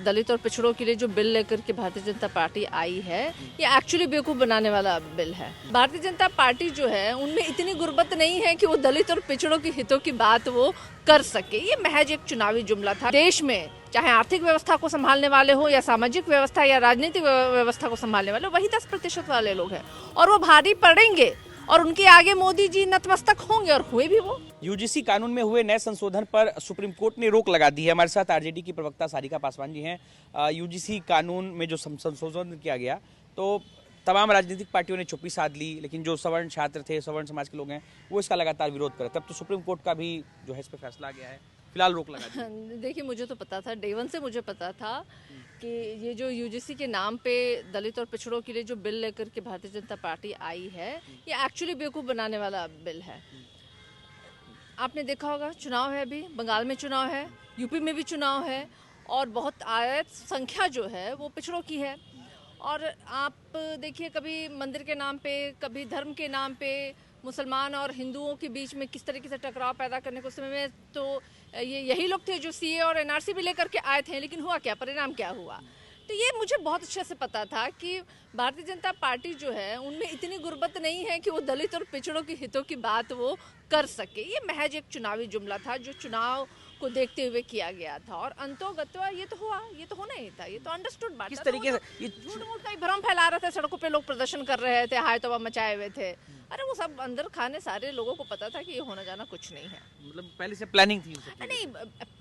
दलित और पिछड़ों के लिए जो बिल लेकर के भारतीय जनता पार्टी आई है, ये एक्चुअली बेवकूफ़ बनाने वाला बिल है। भारतीय जनता पार्टी जो है उनमें इतनी गुर्बत नहीं है कि वो दलित और पिछड़ों के हितों की बात वो कर सके। ये महज एक चुनावी जुमला था। देश में चाहे आर्थिक व्यवस्था को संभालने वाले हो या सामाजिक व्यवस्था या राजनीतिक व्यवस्था को संभालने वाले, वही 10% वाले लोग हैं और वो भारी पड़ेंगे और उनके आगे मोदी जी नतमस्तक होंगे, और हुए भी वो। यूजीसी कानून में हुए नए संशोधन पर सुप्रीम कोर्ट ने रोक लगा दी है। हमारे साथ आरजेडी की प्रवक्ता सारिका पासवान जी हैं। यूजीसी कानून में जो संशोधन किया गया तो तमाम राजनीतिक पार्टियों ने चुप्पी साध ली, लेकिन जो सवर्ण छात्र थे, सवर्ण समाज के लोग हैं, वो इसका लगातार विरोध कर रहे थे। अब तो सुप्रीम कोर्ट का भी जो है इस पर फैसला आ गया है, फिलहाल रोक लगा दी। देखिए, मुझे तो पता था, डे वन से मुझे पता था कि ये जो यूजीसी के नाम पे दलित और पिछड़ों के लिए जो बिल लेकर के भारतीय जनता पार्टी आई है, ये एक्चुअली बेवकूफ़ बनाने वाला बिल है। आपने देखा होगा, चुनाव है, अभी बंगाल में चुनाव है, यूपी में भी चुनाव है, और बहुत आयत संख्या जो है वो पिछड़ों की है। और आप देखिए, कभी मंदिर के नाम पे, कभी धर्म के नाम पे मुसलमान और हिंदुओं के बीच में किस तरीके से टकराव पैदा करने को, समय में तो यही लोग थे जो सीए और एनआरसी भी लेकर के आए थे, लेकिन हुआ क्या, परिणाम क्या हुआ। तो ये मुझे बहुत अच्छे से पता था कि भारतीय जनता पार्टी जो है उनमें इतनी गुर्बत नहीं है कि वो दलित और पिछड़ों के हितों की बात वो कर सके। ये महज एक चुनावी जुमला था जो चुनाव को देखते हुए किया गया था, और अंतोगत्वा ये तो हुआ, ये तो होना ही था, ये तो अंडरस्टूड बात। किस तरीके से ये झूठ मूठ का भ्रम फैला रहे थे, सड़कों पे लोग प्रदर्शन कर रहे थे, हाय तौबा मचाए हुए थे। अरे वो सब अंदर खाने सारे लोगों को पता था कि ये होना जाना कुछ नहीं है। मतलब पहले से प्लानिंग थी? नहीं,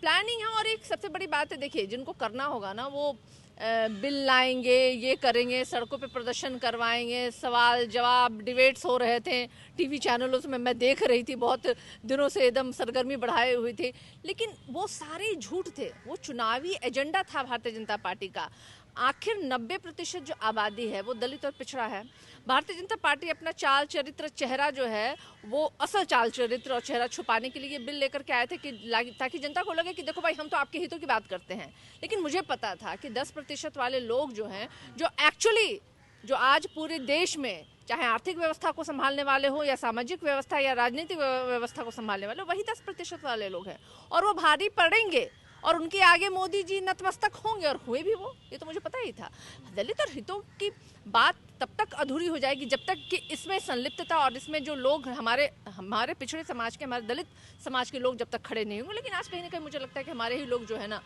प्लानिंग है। और एक सबसे बड़ी बात है, देखिए, जिनको करना होगा ना वो बिल लाएंगे, ये करेंगे, सड़कों पे प्रदर्शन करवाएंगे, सवाल जवाब डिबेट्स हो रहे थे टीवी चैनलों में, मैं देख रही थी, बहुत दिनों से एकदम सरगर्मी बढ़ाए हुए थे, लेकिन वो सारे झूठ थे। वो चुनावी एजेंडा था भारतीय जनता पार्टी का। आखिर 90% जो आबादी है वो दलित और पिछड़ा है। भारतीय जनता पार्टी अपना चाल चरित्र चेहरा जो है वो असल चाल चरित्र और चेहरा छुपाने के लिए ये बिल लेकर के आए थे कि ताकि जनता को लगे कि देखो भाई, हम तो आपके हितों की बात करते हैं। लेकिन मुझे पता था कि 10% वाले लोग जो हैं, जो एक्चुअली जो आज पूरे देश में चाहे आर्थिक व्यवस्था को संभालने वाले हो या सामाजिक व्यवस्था या राजनीतिक व्यवस्था को संभालने वाले, वही 10% वाले लोग हैं और वो भारी पड़ेंगे और उनके आगे मोदी जी नतमस्तक होंगे, और हुए भी वो। ये तो मुझे पता ही था। दलित और हितों की बात तब तक अधूरी हो जाएगी जब तक कि इसमें संलिप्तता और इसमें जो लोग हमारे पिछड़े समाज के, हमारे दलित समाज के लोग जब तक खड़े नहीं होंगे। लेकिन आज कहीं ना कहीं मुझे लगता है कि हमारे ही लोग जो है ना,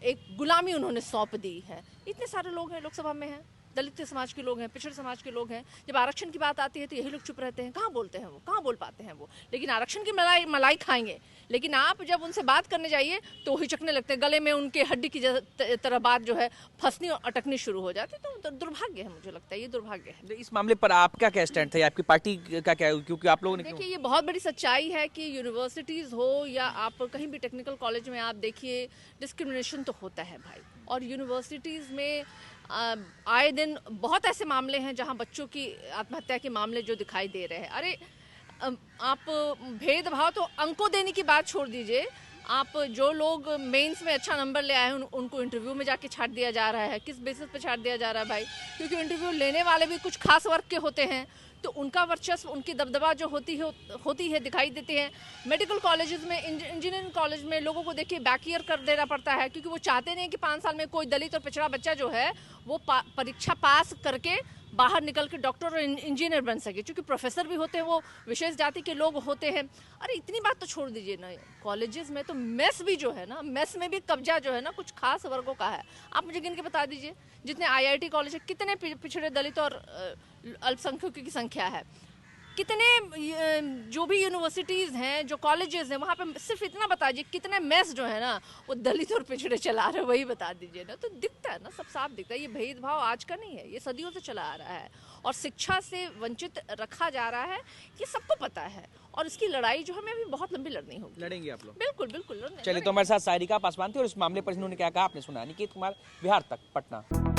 एक गुलामी उन्होंने सौंप दी है। इतने सारे लोग हैं, लोकसभा में हैं, दलित समाज के लोग हैं, पिछड़े समाज के लोग हैं। जब आरक्षण की बात आती है तो यही लोग चुप रहते हैं। कहाँ बोलते हैं वो, कहाँ बोल पाते हैं वो। लेकिन आरक्षण की मलाई खाएंगे, लेकिन आप जब उनसे बात करने जाइए तो हिचकने लगते हैं, गले में उनके हड्डी की तरह बात जो है फंसनी और अटकनी शुरू हो जाती है। तो दुर्भाग्य है, मुझे लगता है ये दुर्भाग्य है। इस मामले पर आपका क्या स्टैंड था, आपकी पार्टी का क्या, क्योंकि आप लोगों ने देखिए, ये बहुत बड़ी सच्चाई है कि यूनिवर्सिटीज़ हो या आप कहीं भी टेक्निकल कॉलेज में आप देखिए, डिस्क्रिमिनेशन तो होता है भाई। और यूनिवर्सिटीज़ में आए दिन बहुत ऐसे मामले हैं जहां बच्चों की आत्महत्या के मामले जो दिखाई दे रहे हैं। अरे आप भेदभाव तो अंकों देने की बात छोड़ दीजिए, आप जो लोग मेंस में अच्छा नंबर ले आए हैं उनको इंटरव्यू में जाके छाट दिया जा रहा है। किस बेसिस पे छाट दिया जा रहा है भाई? क्योंकि इंटरव्यू लेने वाले भी कुछ खास वर्ग के होते हैं, तो उनका वर्चस्व, उनकी दबदबा जो होती है दिखाई देती है। मेडिकल कॉलेजेस में, इंजीनियरिंग कॉलेज में लोगों को देखिए बैक ईयर कर देना पड़ता है, क्योंकि वो चाहते नहीं कि 5 साल में कोई दलित और पिछड़ा बच्चा जो है वो परीक्षा पास करके बाहर निकल के डॉक्टर और इंजीनियर बन सके, क्योंकि प्रोफेसर भी होते हैं वो विशेष जाति के लोग होते हैं। अरे इतनी बात तो छोड़ दीजिए ना, कॉलेजेस में तो मेस भी जो है ना, मेस में भी कब्जा जो है ना कुछ खास वर्गों का है। आप मुझे गिन के बता दीजिए, जितने आईआईटी कॉलेज है, कितने पिछड़े दलित और अल्पसंख्यकों की संख्या है। कितने जो भी यूनिवर्सिटीज़ हैं, जो कॉलेजेस हैं, वहाँ पे सिर्फ इतना बता दीजिए कितने मेस जो है ना वो दलित और पिछड़े चला रहे हैं, वही बता दीजिए ना। तो दिखता है ना, सब साफ दिखता है। ये भेदभाव आज का नहीं है, ये सदियों से चला आ रहा है और शिक्षा से वंचित रखा जा रहा है, ये सबको पता है। और इसकी लड़ाई जो हमें अभी बहुत लंबी लड़नी होगी। लड़ेंगे आप लोग? बिल्कुल बिल्कुल। चलिए, तो हमारे साथ सारिका पासवान थी और इस मामले पर इन्होंने क्या कहा आपने सुना। निकेत कुमार, बिहार तक, पटना।